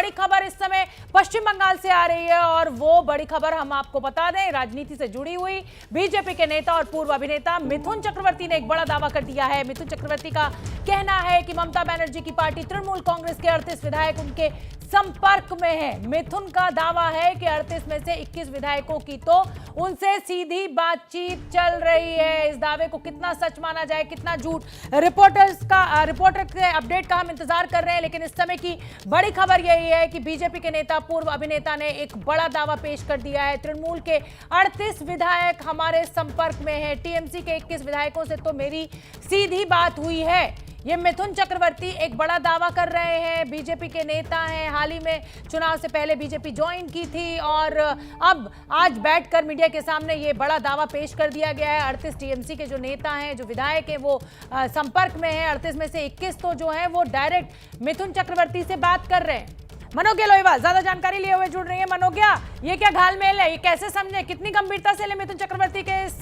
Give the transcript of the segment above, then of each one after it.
बड़ी खबर इस समय पश्चिम बंगाल से आ रही है और वो बड़ी खबर हम आपको बता दें, राजनीति से जुड़ी हुई। बीजेपी के नेता और पूर्व अभिनेता मिथुन चक्रवर्ती ने एक बड़ा दावा कर दिया है। मिथुन चक्रवर्ती का कहना है कि ममता बनर्जी की पार्टी तृणमूल कांग्रेस के 38 विधायक उनके संपर्क में है। मिथुन का दावा है कि 38 में से 21 विधायकों की तो उनसे सीधी बातचीत चल रही है। इस दावे को कितना सच माना जाए, कितना झूठ, रिपोर्टर के अपडेट का हम इंतजार कर रहे हैं। लेकिन इस समय की बड़ी खबर यही है कि बीजेपी के नेता, पूर्व अभिनेता ने एक बड़ा दावा पेश कर दिया है। तृणमूल के 38 विधायक हमारे संपर्क में हैं। टीएमसी के 21 विधायकों से तो मेरी सीधी बात हुई है। ये मिथुन चक्रवर्ती एक बड़ा दावा कर रहे हैं। बीजेपी के नेता हैं, हाल ही में चुनाव से पहले बीजेपी ज्वाइन की थी और अब आज बैठकर मीडिया के सामने ये बड़ा दावा पेश कर दिया गया है। 38 टीएमसी के जो नेता हैं, जो विधायक हैं, वो संपर्क में हैं। 38 में से 21 तो जो हैं वो डायरेक्ट मिथुन चक्रवर्ती से बात कर रहे हैं। मनोज्ञा लोहिवाल ज्यादा जानकारी लिए हुए जुड़ रही है। मनोज्ञा, ये क्या घालमेल है, ये कैसे समझे, कितनी गंभीरता से ले मिथुन चक्रवर्ती के इस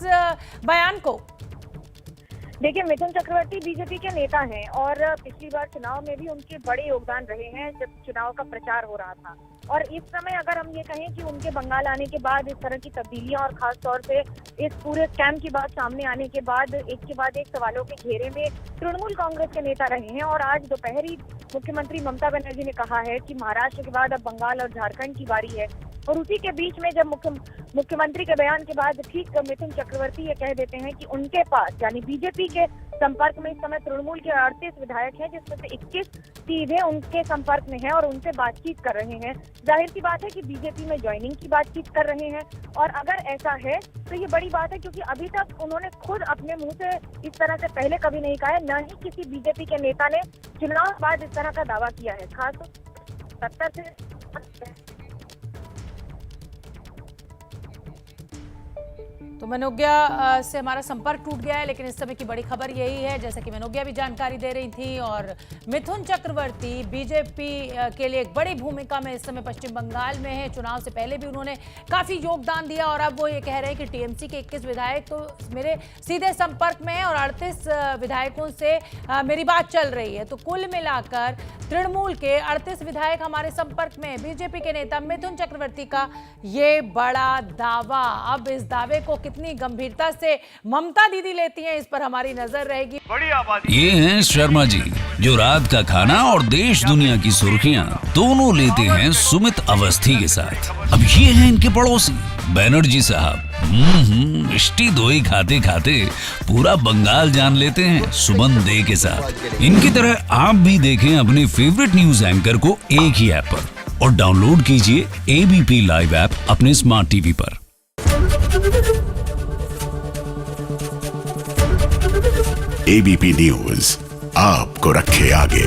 बयान को? देखिए, मिथुन चक्रवर्ती बीजेपी के नेता हैं और पिछली बार चुनाव में भी उनके बड़े योगदान रहे हैं जब चुनाव का प्रचार हो रहा था। और इस समय अगर हम ये कहें कि उनके बंगाल आने के बाद इस तरह की तब्दीलियां और खास तौर से इस पूरे स्कैम की बात सामने आने के बाद एक के बाद एक सवालों के घेरे में तृणमूल कांग्रेस के नेता रहे हैं। और आज दोपहर ही मुख्यमंत्री ममता बनर्जी ने कहा है कि महाराष्ट्र के बाद अब बंगाल और झारखंड की बारी है। और उसी के बीच में जब मुख्यमंत्री के बयान के बाद ठीक मिथुन चक्रवर्ती ये कह देते हैं कि उनके पास यानी बीजेपी के संपर्क में इस समय तृणमूल के 38 विधायक हैं, जिसमें से 21 सीधे उनके संपर्क में हैं और उनसे बातचीत कर रहे हैं। जाहिर सी बात है कि बीजेपी में ज्वाइनिंग की बातचीत कर रहे हैं। और अगर ऐसा है तो ये बड़ी बात है, क्योंकि अभी तक उन्होंने खुद अपने मुंह से इस तरह से पहले कभी नहीं कहा है, न ही किसी बीजेपी के नेता ने चुनाव बाद इस तरह का दावा किया है। खासतौर 70 से तो मनोज्ञा से हमारा संपर्क टूट गया है, लेकिन इस समय की बड़ी खबर यही है, जैसा कि मनोज्ञा भी जानकारी दे रही थी। और मिथुन चक्रवर्ती बीजेपी के लिए एक बड़ी भूमिका में इस समय पश्चिम बंगाल में है। चुनाव से पहले भी उन्होंने काफी योगदान दिया और अब वो ये कह रहे हैं कि टीएमसी के 21 विधायक तो मेरे सीधे संपर्क में हैं और 38 विधायकों से मेरी बात चल रही है। तो कुल मिलाकर तृणमूल के 38 विधायक हमारे संपर्क में। बीजेपी के नेता मिथुन चक्रवर्ती का ये बड़ा दावा। अब इस दावे को कितनी गंभीरता से ममता दीदी लेती हैं, इस पर हमारी नजर रहेगी। ये हैं शर्मा जी, जो रात का खाना और देश दुनिया की सुर्खियां दोनों लेते हैं सुमित अवस्थी के साथ। अब ये हैं इनके पड़ोसी बनर्जी साहब। मिष्टी दोई खाते खाते पूरा बंगाल जान लेते हैं सुमन दे के साथ। इनकी तरह आप भी देखें अपने फेवरेट न्यूज एंकर को एक ही ऐप पर और डाउनलोड कीजिए एबीपी लाइव ऐप अपने स्मार्ट टीवी पर। एबीपी न्यूज आपको रखे आगे।